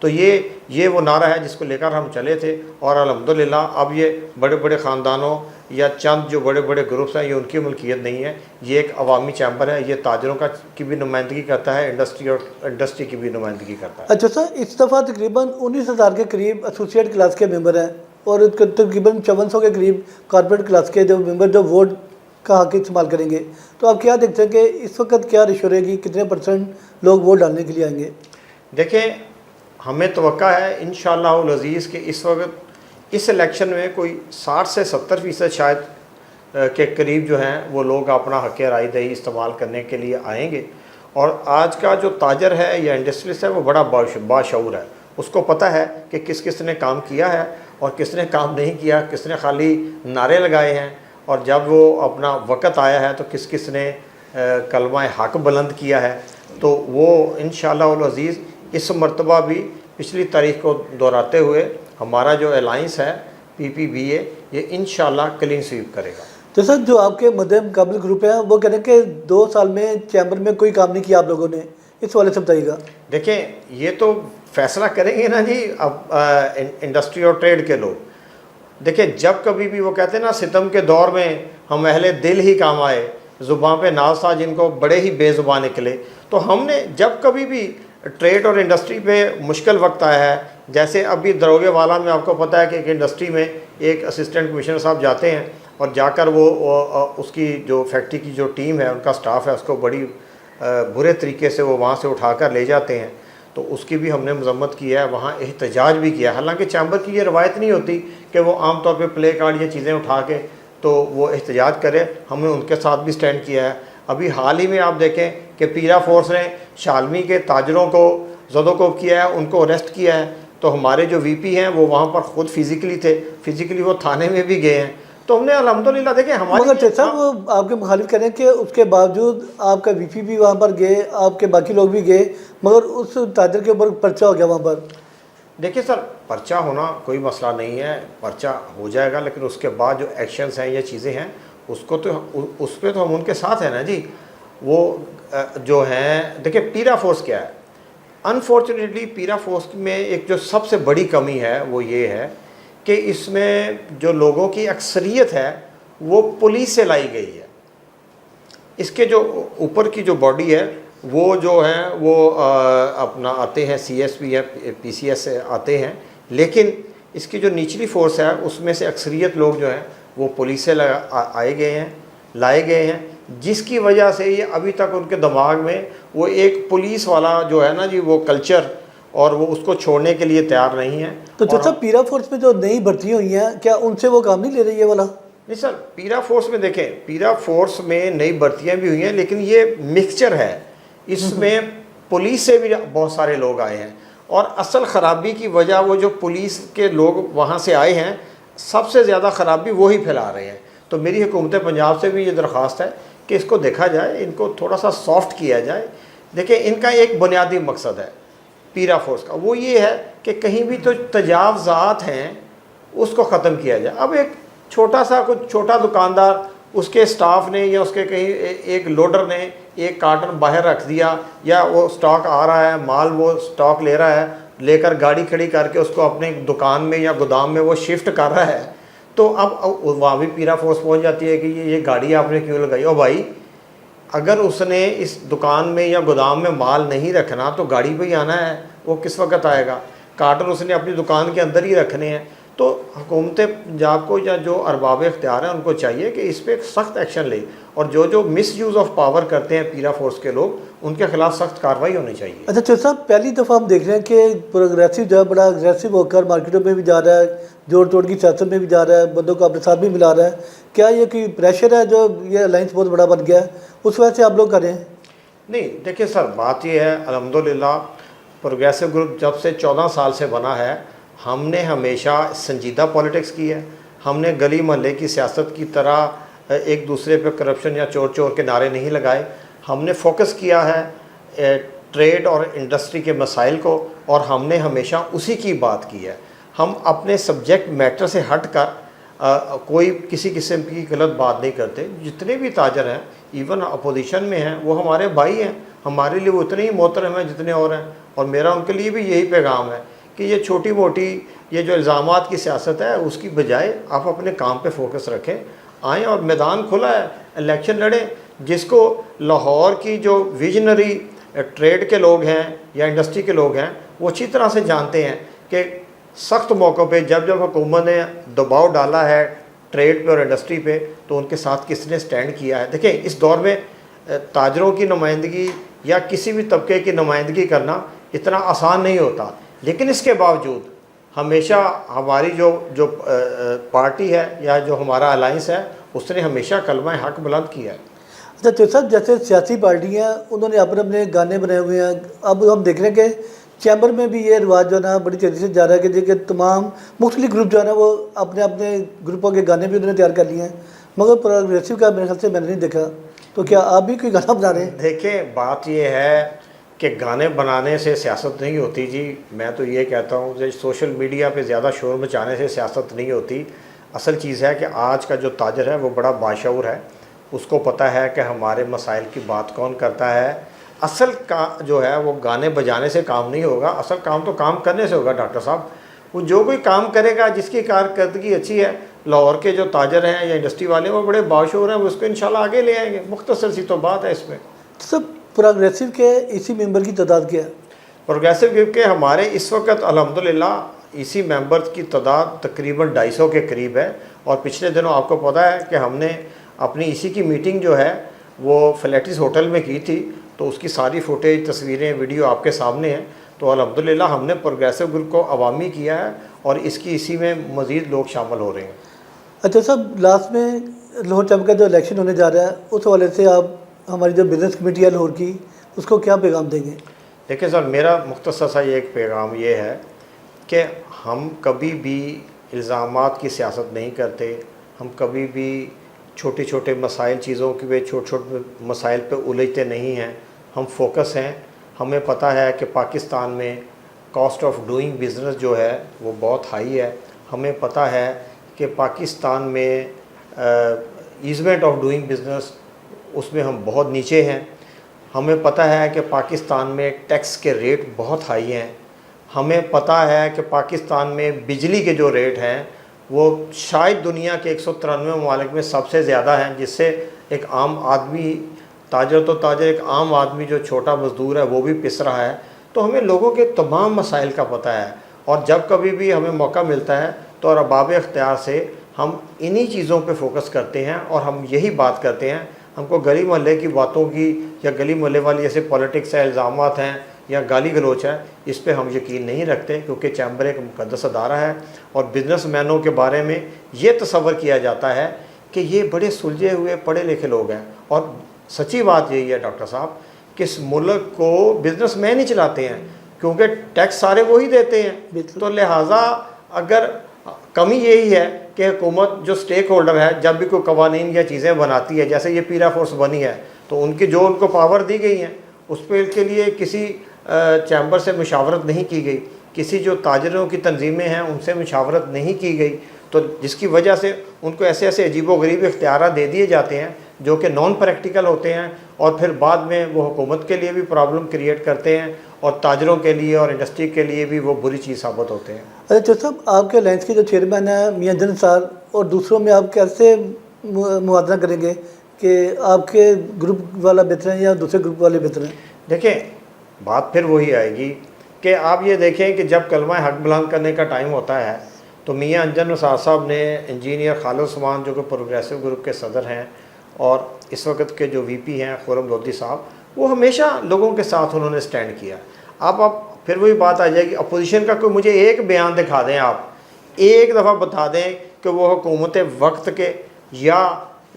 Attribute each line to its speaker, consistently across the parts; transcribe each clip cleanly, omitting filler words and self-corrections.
Speaker 1: تو یہ وہ نعرہ ہے جس کو لے کر ہم چلے تھے، اور الحمدللہ اب یہ بڑے بڑے خاندانوں یا چند جو بڑے بڑے گروپس ہیں یہ ان کی ملکیت نہیں ہے، یہ ایک عوامی چیمبر ہے، یہ تاجروں کی بھی نمائندگی کرتا ہے، انڈسٹری کی بھی نمائندگی کرتا ہے۔
Speaker 2: اچھا سر، اس دفعہ تقریباً 19,000 کے قریب ایسوسیٹ کلاس کے ممبر ہیں اور تقریباً 5400 کے قریب کارپوریٹ کلاس کے جو ممبر جو ووٹ کا حق استعمال کریں گے، تو آپ کیا دیکھتے ہیں کہ اس وقت کیا ریشو رہے گی، کتنے % لوگ ووٹ ڈالنے کے لیے آئیں گے؟
Speaker 1: دیکھیں، ہمیں توقع ہے انشاءاللہ العزیز کہ اس وقت اس الیکشن میں کوئی 60 سے 70% شاید کے قریب جو ہیں وہ لوگ اپنا حق رائے دہی استعمال کرنے کے لیے آئیں گے، اور آج کا جو تاجر ہے یا انڈسٹریلسٹ ہے وہ بڑا باشعور ہے، اس کو پتہ ہے کہ کس کس نے کام کیا ہے اور کس نے کام نہیں کیا، کس نے خالی نعرے لگائے ہیں، اور جب وہ اپنا وقت آیا ہے تو کس کس نے کلمہ حق بلند کیا ہے۔ تو وہ انشاءاللہ العزیز اس مرتبہ بھی پچھلی تاریخ کو دہراتے ہوئے ہمارا جو الائنس ہے PPBA یہ انشاءاللہ کلین سویپ کرے گا۔
Speaker 2: تو سر، جو آپ کے مدِ مقابل گروپ ہیں وہ کہہ رہے ہیں کہ 2 سال میں چیمبر میں کوئی کام نہیں کیا آپ لوگوں نے، اس والے سے بتائیے گا۔
Speaker 1: دیکھیں، یہ تو فیصلہ کریں گے نا جی اب انڈسٹری اور ٹریڈ کے لوگ۔ دیکھیں، جب کبھی بھی وہ کہتے ہیں نا ستم کے دور میں ہم اہل دل ہی کام آئے، زباں پہ ناز تھا جن کو بڑے ہی بے زبان نکلے، تو ہم نے جب کبھی بھی ٹریڈ اور انڈسٹری پہ مشکل وقت آیا ہے، جیسے ابھی دروگے والا میں آپ کو پتہ ہے کہ ایک انڈسٹری میں ایک اسسٹنٹ کمشنر صاحب جاتے ہیں اور جا کر وہ اس کی جو فیکٹری کی جو ٹیم ہے، ان کا سٹاف ہے، اس کو بڑی برے طریقے سے وہ وہاں سے اٹھا کر لے جاتے ہیں، تو اس کی بھی ہم نے مذمت کی ہے، وہاں احتجاج بھی کیا ہے۔ حالانکہ چیمبر کی یہ روایت نہیں ہوتی کہ وہ عام طور پہ پلے کارڈ یہ چیزیں اٹھا کے تو وہ احتجاج کرے، ہم نے ان کے ساتھ بھی سٹینڈ کیا ہے۔ ابھی حال ہی میں آپ دیکھیں کہ پیرا فورس نے شالمی کے تاجروں کو زدوکوب کیا ہے، ان کو اریسٹ کیا ہے، تو ہمارے جو VP ہیں وہ وہاں پر خود فزیکلی تھے، فزیکلی وہ تھانے میں بھی گئے ہیں، تو ہم نے الحمدللہ دیکھیں ہمارے
Speaker 2: مگر صاحب وہ آپ کے مخالف کہہ رہے ہیں کہ اس کے باوجود آپ کا VP بھی وہاں پر گئے، آپ کے باقی لوگ بھی گئے، مگر اس تاجر کے اوپر پرچہ ہو گیا وہاں پر۔
Speaker 1: دیکھیں سر، پرچہ ہونا کوئی مسئلہ نہیں ہے، پرچہ ہو جائے گا، لیکن اس کے بعد جو ایکشنز ہیں یا چیزیں ہیں اس پہ تو ہم ان کے ساتھ ہیں نا جی۔ وہ جو ہیں، دیکھیں پیرا فورس کیا ہے، انفارچونیٹلی پیرا فورس میں ایک جو سب سے بڑی کمی ہے وہ یہ ہے کہ اس میں جو لوگوں کی اکثریت ہے وہ پولیس سے لائی گئی ہے۔ اس کے جو اوپر کی جو باڈی ہے وہ جو ہے وہ اپنا آتے ہیں CSP یا PCS سے آتے ہیں، لیکن اس کی جو نچلی فورس ہے اس میں سے اکثریت لوگ جو ہیں وہ پولیس سے لائے گئے ہیں، جس کی وجہ سے یہ ابھی تک ان کے دماغ میں وہ ایک پولیس والا جو ہے نا جی وہ کلچر، اور وہ اس کو چھوڑنے کے لیے تیار نہیں ہے۔
Speaker 2: تو جیسا پیرا فورس میں جو نئی بھرتی ہوئی ہیں، کیا ان سے وہ کام نہیں لے رہی ہے والا؟
Speaker 1: نہیں سر، پیرا فورس میں دیکھیں، پیرا فورس میں نئی بھرتیاں بھی ہوئی ہیں، لیکن یہ مکسچر ہے، اس میں پولیس سے بھی بہت سارے لوگ آئے ہیں، اور اصل خرابی کی وجہ وہ جو پولیس کے لوگ وہاں سے آئے ہیں، سب سے زیادہ خرابی وہی پھیلا رہے ہیں۔ تو میری حکومت پنجاب سے بھی یہ درخواست ہے کہ اس کو دیکھا جائے، ان کو تھوڑا سا سافٹ کیا جائے۔ دیکھیں، ان کا ایک بنیادی مقصد ہے پیرا فورس کا، وہ یہ ہے کہ کہیں بھی تو تجاوزات ہیں اس کو ختم کیا جائے۔ اب ایک چھوٹا دکاندار، اس کے سٹاف نے یا اس کے کہیں ایک لوڈر نے ایک کارٹن باہر رکھ دیا، یا وہ سٹاک آ رہا ہے، مال وہ سٹاک لے رہا ہے، لے کر گاڑی کھڑی کر کے اس کو اپنے دکان میں یا گودام میں وہ شفٹ کر رہا ہے، تو اب وہاں بھی پیرا فورس پہنچ جاتی ہے کہ یہ گاڑی آپ نے کیوں لگائی؟ او بھائی، اگر اس نے اس دکان میں یا گودام میں مال نہیں رکھنا تو گاڑی پہ ہی آنا ہے، وہ کس وقت آئے گا؟ کارٹن اس نے اپنی دکان کے اندر ہی رکھنے ہیں۔ تو حکومت پنجاب کو یا جو ارباب اختیار ہیں ان کو چاہیے کہ اس پہ سخت ایکشن لے، اور جو مس یوز آف پاور کرتے ہیں پیرا فورس کے لوگ، ان کے خلاف سخت کارروائی ہونی چاہیے۔
Speaker 2: اچھا چودھری صاحب، پہلی دفعہ ہم دیکھ رہے ہیں کہ پروگریسو جو ہے بڑا اگریسو ہو کر مارکیٹوں میں بھی جا رہا ہے، جوڑ توڑ کی سیاست میں بھی جا رہا ہے، بندوں کو اپنے ساتھ بھی ملا رہا ہے۔ کیا یہ کوئی پریشر ہے جو یہ الائنس بہت بڑا بن گیا ہے، اس وجہ سے آپ لوگ کر رہے ہیں؟
Speaker 1: نہیں، دیکھیں سر، بات یہ ہے، الحمدللہ پروگریسو گروپ جب سے 14 سال سے بنا ہے، ہم نے ہمیشہ سنجیدہ پولیٹکس کی ہے، ہم نے گلی محلے کی سیاست کی طرح ایک دوسرے پہ کرپشن یا چور کے نعرے نہیں لگائے، ہم نے فوکس کیا ہے ٹریڈ اور انڈسٹری کے مسائل کو، اور ہم نے ہمیشہ اسی کی بات کی ہے۔ ہم اپنے سبجیکٹ میٹر سے ہٹ کر کوئی کسی قسم کی غلط بات نہیں کرتے۔ جتنے بھی تاجر ہیں، ایون اپوزیشن میں ہیں، وہ ہمارے بھائی ہیں، ہمارے لیے وہ اتنے ہی محترم ہیں جتنے اور ہیں، اور میرا ان کے لیے بھی یہی پیغام ہے کہ یہ چھوٹی موٹی یہ جو الزامات کی سیاست ہے اس کی بجائے آپ اپنے کام پہ فوکس رکھیں، آئیں اور میدان کھلا ہے، الیکشن لڑیں۔ جس کو لاہور کی جو ویژنری ٹریڈ کے لوگ ہیں یا انڈسٹری کے لوگ ہیں وہ اچھی طرح سے جانتے ہیں کہ سخت موقع پہ جب جب حکومت نے دباؤ ڈالا ہے ٹریڈ پہ اور انڈسٹری پہ تو ان کے ساتھ کس نے سٹینڈ کیا ہے۔ دیکھیں اس دور میں تاجروں کی نمائندگی یا کسی بھی طبقے کی نمائندگی کرنا اتنا آسان نہیں ہوتا، لیکن اس کے باوجود ہمیشہ ہماری جو پارٹی ہے یا جو ہمارا الائنس ہے اس نے ہمیشہ کلمہ حق بلند کیا ہے۔
Speaker 2: اچھا تو سر جیسے سیاسی پارٹیاں انہوں نے اپنے اپنے گانے بنائے ہوئے ہیں، اب ہم دیکھ رہے ہیں کہ چیمبر میں بھی یہ رواج جو ہے نا بڑی تیزی سے جا رہا ہے کہ تمام مختلف گروپ جو ہے نا وہ اپنے اپنے گروپوں کے گانے بھی انہوں نے تیار کر لیے ہیں، مگر پروگریسو کا میرے خیال سے میں نے نہیں دیکھا، تو کیا آپ بھی کوئی گانا بنا رہے ہیں؟
Speaker 1: دیکھیں بات یہ ہے کہ گانے بنانے سے سیاست نہیں ہوتی جی، میں تو یہ کہتا ہوں کہ سوشل میڈیا پہ زیادہ شور مچانے سے سیاست نہیں ہوتی۔ اصل چیز ہے کہ آج کا جو تاجر ہے وہ بڑا باشعور ہے، اس کو پتہ ہے کہ ہمارے مسائل کی بات کون کرتا ہے۔ اصل کا جو ہے وہ گانے بجانے سے کام نہیں ہوگا، اصل کام تو کام کرنے سے ہوگا ڈاکٹر صاحب۔ وہ جو کوئی کام کرے گا جس کی کارکردگی اچھی ہے، لاہور کے جو تاجر ہیں یا انڈسٹری والے وہ بڑے باشعور ہیں، وہ اس کو انشاءاللہ آگے لے آئیں گے، مختصر سی تو بات ہے اس میں۔
Speaker 2: سب پروگریسو کے اسی ممبر کی تعداد کیا ہے؟
Speaker 1: پروگریسو گروپ کے ہمارے اس وقت الحمدللہ اسی ممبر کی تعداد تقریباً 250 کے قریب ہے، اور پچھلے دنوں آپ کو پتہ ہے کہ ہم نے اپنی اسی کی میٹنگ جو ہے وہ فلیٹس ہوٹل میں کی تھی، تو اس کی ساری فوٹیج تصویریں ویڈیو آپ کے سامنے ہیں۔ تو الحمدللہ ہم نے پروگریسو گروپ کو عوامی کیا ہے اور اس کی اسی میں مزید لوگ شامل ہو رہے ہیں۔
Speaker 2: اچھا صاحب لاسٹ میں لاہور چیمبر کا جو الیکشن ہونے جا رہا ہے اس حوالے سے آپ ہماری جو بزنس کمیٹی ہے لاہور کی اس کو کیا پیغام دیں گے؟
Speaker 1: دیکھیں سر میرا مختصر سا ایک پیغام یہ ہے کہ ہم کبھی بھی الزامات کی سیاست نہیں کرتے، ہم کبھی بھی چھوٹے چھوٹے مسائل چیزوں کے چھوٹے چھوٹے مسائل پہ الجھتے نہیں ہیں، ہم فوکس ہیں۔ ہمیں پتہ ہے کہ پاکستان میں کاسٹ آف ڈوئنگ بزنس جو ہے وہ بہت ہائی ہے، ہمیں پتہ ہے کہ پاکستان میں ایزمنٹ آف ڈوئنگ بزنس اس میں ہم بہت نیچے ہیں، ہمیں پتہ ہے کہ پاکستان میں ٹیکس کے ریٹ بہت ہائی ہیں، ہمیں پتہ ہے کہ پاکستان میں بجلی کے جو ریٹ ہیں وہ شاید دنیا کے 193 ممالک میں سب سے زیادہ ہیں، جس سے ایک عام آدمی تاجر تو تاجر، ایک عام آدمی جو چھوٹا مزدور ہے وہ بھی پس رہا ہے۔ تو ہمیں لوگوں کے تمام مسائل کا پتہ ہے، اور جب کبھی بھی ہمیں موقع ملتا ہے تو ارباب اختیار سے ہم انہی چیزوں پہ فوکس کرتے ہیں اور ہم یہی بات کرتے ہیں۔ ہم کو گلی محلے کی باتوں کی یا گلی محلے والی ایسے پولیٹکس ہے، الزامات ہیں یا گالی گلوچ ہے، اس پہ ہم یقین نہیں رکھتے، کیونکہ چیمبر ایک مقدس ادارہ ہے، اور بزنس مینوں کے بارے میں یہ تصور کیا جاتا ہے کہ یہ بڑے سلجھے ہوئے پڑھے لکھے لوگ ہیں، اور سچی بات یہی ہے ڈاکٹر صاحب کہ اس ملک کو بزنس مین ہی چلاتے ہیں، کیونکہ ٹیکس سارے وہی دیتے ہیں۔ تو لہٰذا اگر کمی یہی ہے کہ حکومت جو سٹیک ہولڈر ہے جب بھی کوئی قوانین یا چیزیں بناتی ہے، جیسے یہ پیرا فورس بنی ہے، تو ان کی جو ان کو پاور دی گئی ہیں اس پہ کے لیے کسی چیمبر سے مشاورت نہیں کی گئی، کسی جو تاجروں کی تنظیمیں ہیں ان سے مشاورت نہیں کی گئی، تو جس کی وجہ سے ان کو ایسے ایسے عجیب و غریب اختیارات دے دیے جاتے ہیں جو کہ نان پریکٹیکل ہوتے ہیں، اور پھر بعد میں وہ حکومت کے لیے بھی پرابلم کریٹ کرتے ہیں اور تاجروں کے لیے اور انڈسٹری کے لیے بھی وہ بری چیز ثابت ہوتے ہیں۔
Speaker 2: اچھا صاحب آپ کے الائنس کے جو چیئرمین ہیں میاں جن صاحب، اور دوسروں میں آپ کیسے موازنہ کریں گے کہ آپ کے گروپ والا بہتر ہیں یا دوسرے گروپ والے بہتر ہیں؟
Speaker 1: دیکھیں بات پھر وہی آئے گی کہ آپ یہ دیکھیں کہ جب کلمہ حق بلند کرنے کا ٹائم ہوتا ہے تو میاں انجن نثار صاحب نے انجینئر خالد عثمان جو کہ پروگریسو گروپ کے صدر ہیں اور اس وقت کے جو وی پی ہیں خرم لودھی صاحب، وہ ہمیشہ لوگوں کے ساتھ انہوں نے سٹینڈ کیا۔ اب پھر وہی بات آ جائے گی، اپوزیشن کا کوئی مجھے ایک بیان دکھا دیں، آپ ایک دفعہ بتا دیں کہ وہ حکومت وقت کے یا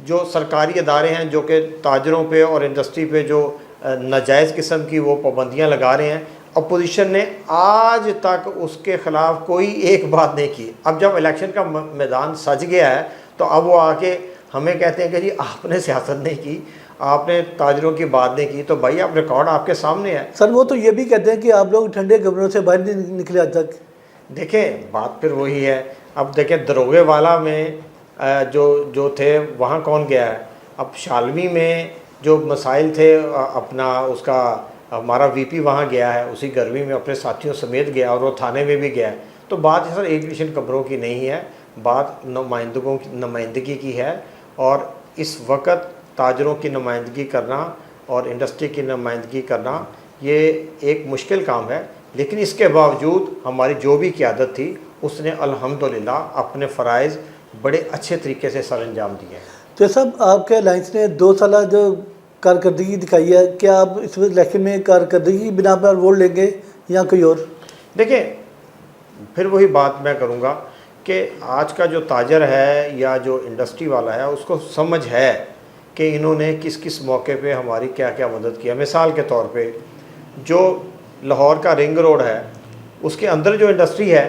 Speaker 1: جو سرکاری ادارے ہیں جو کہ تاجروں پہ اور انڈسٹری پہ جو ناجائز قسم کی وہ پابندیاں لگا رہے ہیں، اپوزیشن نے آج تک اس کے خلاف کوئی ایک بات نہیں کی۔ اب جب الیکشن کا میدان سج گیا ہے تو اب وہ آ کے ہمیں کہتے ہیں کہ جی آپ نے سیاست نہیں کی، آپ نے تاجروں کی بات نہیں کی، تو بھائی آپ ریکارڈ آپ کے سامنے ہے۔
Speaker 2: سر وہ تو یہ بھی کہتے ہیں کہ آپ لوگ ٹھنڈے کمروں سے باہر نہیں نکلے آج تک۔
Speaker 1: دیکھیں بات پھر وہی ہے، اب دیکھیں دروگے والا میں جو تھے وہاں کون گیا ہے، اب شالمی میں جو مسائل تھے اپنا اس کا ہمارا وی پی وہاں گیا ہے، اسی گرمی میں اپنے ساتھیوں سمیت گیا اور وہ تھانے میں بھی گیا ہے. تو بات سر ایگزیبیشن کمروں کی نہیں ہے، بات نمائندگوں کی نمائندگی کی ہے. اور اس وقت تاجروں کی نمائندگی کرنا اور انڈسٹری کی نمائندگی کرنا یہ ایک مشکل کام ہے، لیکن اس کے باوجود ہماری جو بھی قیادت تھی اس نے الحمدللہ اپنے فرائض بڑے اچھے طریقے سے سر انجام دیے ہیں.
Speaker 2: تو صاحب آپ کے الائنس نے 2 سالہ جو کارکردگی دکھائی ہے، کیا آپ اس الیکشن میں کارکردگی بنا پر ووٹ لیں گے یا کوئی اور؟
Speaker 1: دیکھیں پھر وہی بات میں کروں گا کہ آج کا جو تاجر ہے یا جو انڈسٹری والا ہے اس کو سمجھ ہے کہ انہوں نے کس کس موقع پہ ہماری کیا کیا مدد کیا. مثال کے طور پہ جو لاہور کا رنگ روڈ ہے اس کے اندر جو انڈسٹری ہے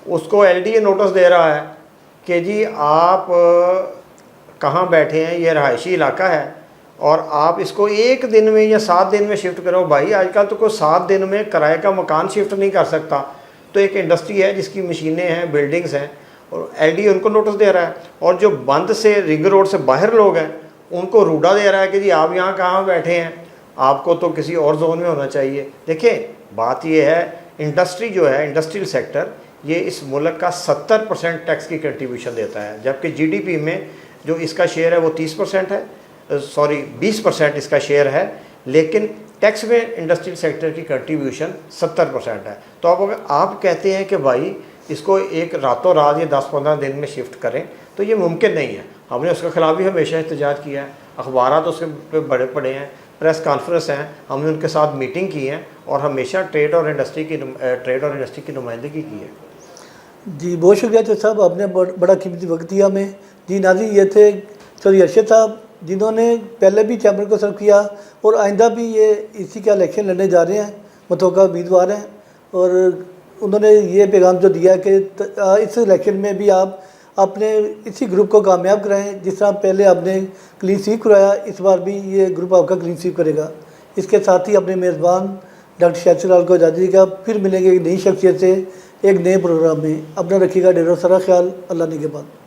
Speaker 1: اس کو ایل ڈی اے نوٹس دے رہا ہے کہ جی آپ کہاں بیٹھے ہیں، یہ رہائشی علاقہ ہے اور آپ اس کو 1 دن میں یا 7 دن میں شفٹ کرو. بھائی آج کل تو کوئی 7 دن میں کرائے کا مکان شفٹ نہیں کر سکتا. تو ایک انڈسٹری ہے جس کی مشینیں ہیں، بلڈنگز ہیں، اور ایل ڈی ان کو نوٹس دے رہا ہے. اور جو بند سے رنگ روڈ سے باہر لوگ ہیں ان کو روڈا دے رہا ہے کہ جی آپ یہاں کہاں بیٹھے ہیں، آپ کو تو کسی اور زون میں ہونا چاہیے. دیکھیں بات یہ ہے، انڈسٹری جو ہے، انڈسٹریل سیکٹر یہ اس ملک کا 70% ٹیکس کی کنٹریبیوشن دیتا ہے، جبکہ جی ڈی پی میں جو اس کا شیئر ہے وہ 30% ہے، 20% اس کا شیئر ہے، لیکن ٹیکس میں انڈسٹریل سیکٹر کی کنٹریبیوشن 70% ہے. تو اب اگر آپ کہتے ہیں کہ بھائی اس کو ایک راتوں رات یہ 10-15 دن میں شفٹ کریں تو یہ ممکن نہیں ہے. ہم نے اس کے خلاف بھی ہمیشہ احتجاج کیا ہے، اخبارات اس پہ بڑے پڑے ہیں، پریس کانفرنس ہیں، ہم نے ان کے ساتھ میٹنگ کی ہیں اور ہمیشہ ٹریڈ اور انڈسٹری کی نمائندگی کی ہے.
Speaker 2: جی بہت شکریہ چودھری صاحب، آپ نے بڑا قیمتی وقت دیا ہمیں. جی ناظرین، یہ تھے چودھری ارشد صاحب جنہوں نے پہلے بھی چیمبر کو سرو کیا اور آئندہ بھی یہ اسی کا الیکشن لڑنے جا رہے ہیں، متوقع امیدوار ہیں. اور انہوں نے یہ پیغام جو دیا کہ اس الیکشن میں بھی آپ اپنے اسی گروپ کو کامیاب کرائیں، جس طرح پہلے آپ نے کلین سویپ کرایا، اس بار بھی یہ گروپ آپ کا کلین سویپ کرے گا. اس کے ساتھ ہی اپنے میزبان ڈاکٹر شاہد سگلال کو اجازت دیجیے گا. پھر ملیں گے ایک نئی شخصیت سے ایک نئے پروگرام میں. اپنا رکھیے گا ڈھیر سارا خیال. اللہ نگہبان.